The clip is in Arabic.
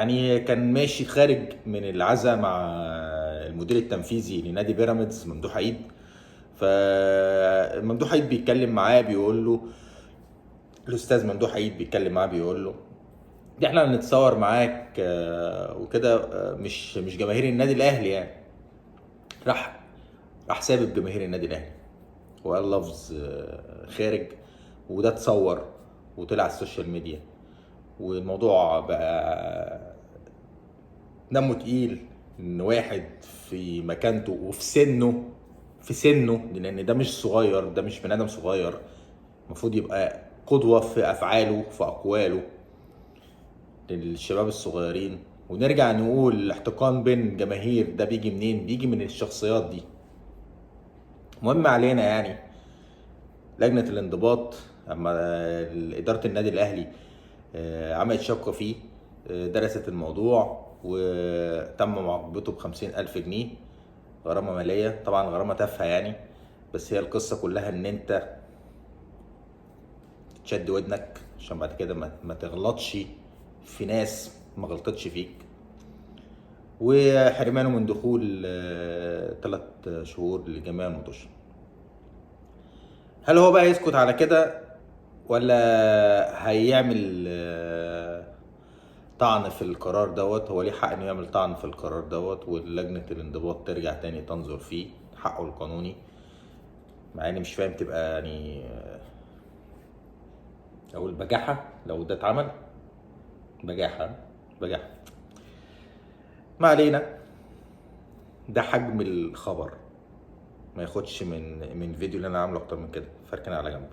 يعني كان ماشي خارج من العزا مع المدير التنفيذي لنادي بيراميدز ممدوح عيد. فممدوح عيد بيتكلم معاه بيقول له، الاستاذ ممدوح عيد بيتكلم معاه بيقول له دي احنا هنتصور معاك وكده، مش جماهير النادي الاهلي يعني. راح راح سابب جماهير النادي الاهلي وقال لفظ خارج، وده اتصور وطلع على السوشيال ميديا، والموضوع بقى دمه تقيل ان واحد في مكانته وفي سنه لان ده مش صغير، ده مش بني ادم صغير، المفروض يبقى قدوة في افعاله في اقواله للشباب الصغيرين. ونرجع نقول الاحتقان بين جماهير ده بيجي منين؟ بيجي من الشخصيات دي. مهم علينا يعني لجنة الانضباط اما ادارة النادي الاهلي عملت شقة فيه، درست الموضوع وتم معاقبته ب50,000 جنيه غرامة مالية. طبعا غرامة تافهة يعني، بس هي القصة كلها ان انت تشد ودنك عشان بعد كده ما تغلطش في ناس ما غلطتش فيك. وحرمانه من دخول 3 شهور لجميع المطوشة. هل هو بقى يسكت على كده ولا هيعمل طعن في القرار دوت؟ هو ليه حق انه يعمل طعن في القرار دوت، ولجنة الانضباط ترجع تاني تنظر فيه حقه القانوني. مع اني مش فاهم تبقى يعني اقول بجاحة لو ده اتعمل. بجاحة بجاحة. ما علينا، ده حجم الخبر، ما ياخدش من فيديو اللي انا عامله اكتر من كده. فركن على جنب.